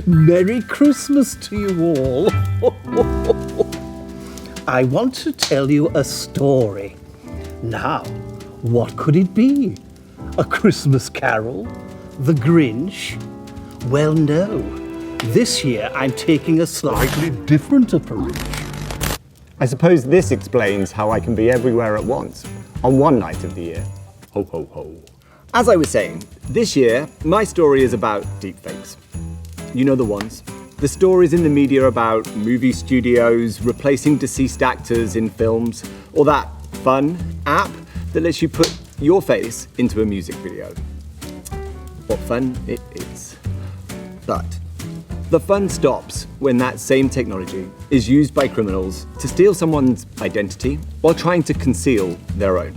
Merry Christmas to you all. I want to tell you a story. Now, what could it be? A Christmas Carol? The Grinch? Well, no. This year I'm taking a slightly different approach. I suppose this explains how I can be everywhere at once, on one night of the year. Ho, ho, ho. As I was saying, this year, my story is about deepfakes. You know the ones. The stories in the media about movie studios replacing deceased actors in films, or that fun app that lets you put your face into a music video. What fun it is. But the fun stops when that same technology is used by criminals to steal someone's identity while trying to conceal their own.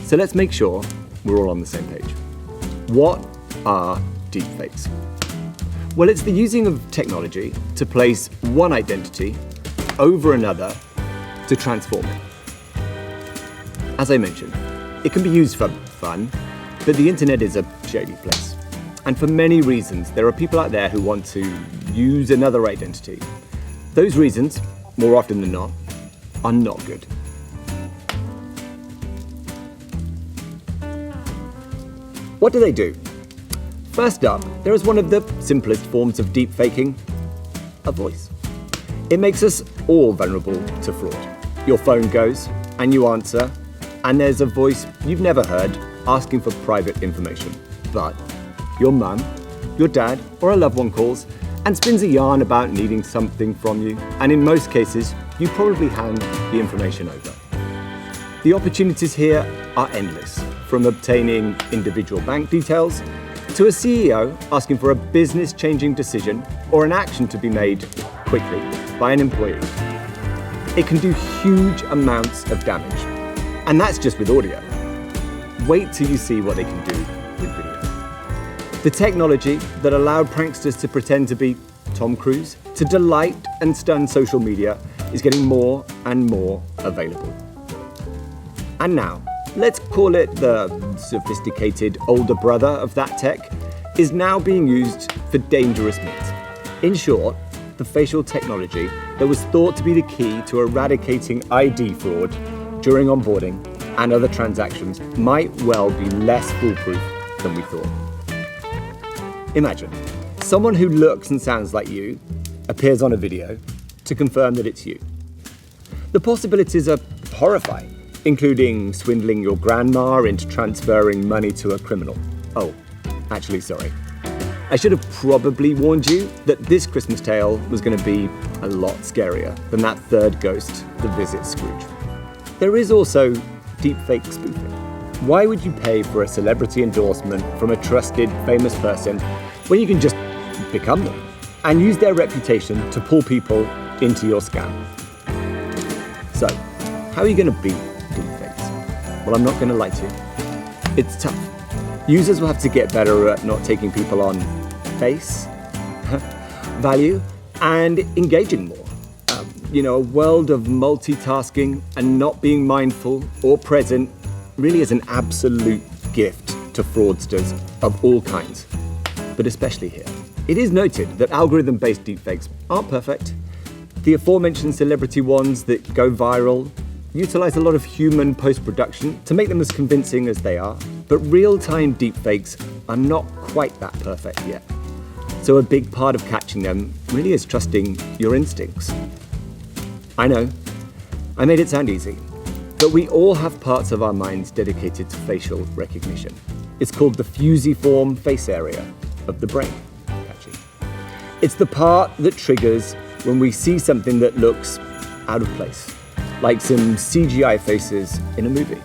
So let's make sure we're all on the same page. What are deepfakes? Well, it's the using of technology to place one identity over another to transform it. As I mentioned, it can be used for fun, but the internet is a shady place. And for many reasons, there are people out there who want to use another identity. Those reasons, more often than not, are not good. What do they do? First up, there is one of the simplest forms of deepfaking, a voice. It makes us all vulnerable to fraud. Your phone goes, and you answer, and there's a voice you've never heard asking for private information. But your mum, your dad, or a loved one calls and spins a yarn about needing something from you, and in most cases, you probably hand the information over. The opportunities here are endless, from obtaining individual bank details to a CEO asking for a business-changing decision or an action to be made quickly by an employee. It can do huge amounts of damage, and that's just with audio. Wait till you see what they can do with video. The technology that allowed pranksters to pretend to be Tom Cruise to delight and stun social media is getting more and more available. And now, let's call it the sophisticated older brother of that tech, is now being used for dangerous means. In short, the facial technology that was thought to be the key to eradicating ID fraud during onboarding and other transactions might well be less foolproof than we thought. Imagine, someone who looks and sounds like you appears on a video to confirm that it's you. The possibilities are horrifying, including swindling your grandma into transferring money to a criminal. Oh, actually, sorry. I should have probably warned you that this Christmas tale was going to be a lot scarier than that third ghost that visits Scrooge. There is also deepfake spoofing. Why would you pay for a celebrity endorsement from a trusted, famous person when you can just become them and use their reputation to pull people into your scam? So, how are you going to beat deepfakes? Well, I'm not going to lie to you. It's tough. Users will have to get better at not taking people on face value and engaging more. A world of multitasking and not being mindful or present really is an absolute gift to fraudsters of all kinds, but especially here. It is noted that algorithm-based deepfakes aren't perfect. The aforementioned celebrity ones that go viral utilize a lot of human post-production to make them as convincing as they are, but real-time deepfakes are not quite that perfect yet. So a big part of catching them really is trusting your instincts. I know, I made it sound easy, but we all have parts of our minds dedicated to facial recognition. It's called the fusiform face area of the brain. Catchy. It's the part that triggers when we see something that looks out of place, like some CGI faces in a movie.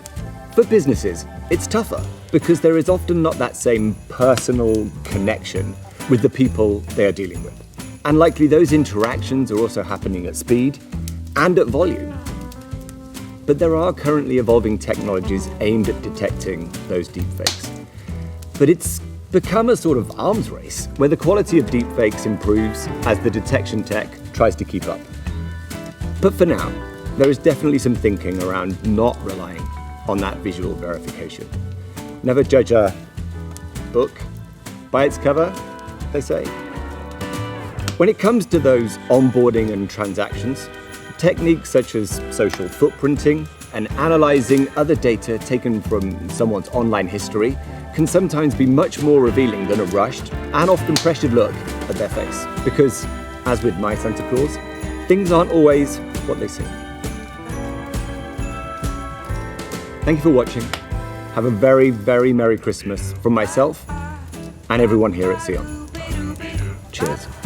For businesses, it's tougher because there is often not that same personal connection with the people they are dealing with. And likely those interactions are also happening at speed and at volume. But there are currently evolving technologies aimed at detecting those deepfakes. But it's become a sort of arms race where the quality of deepfakes improves as the detection tech tries to keep up. But for now, there is definitely some thinking around not relying on that visual verification. Never judge a book by its cover, they say. When it comes to those onboarding and transactions, techniques such as social footprinting and analysing other data taken from someone's online history can sometimes be much more revealing than a rushed and often pressured look at their face. Because, as with my Santa Claus, things aren't always what they seem. Thank you for watching. Have a very, very Merry Christmas from myself and everyone here at SEON. Cheers.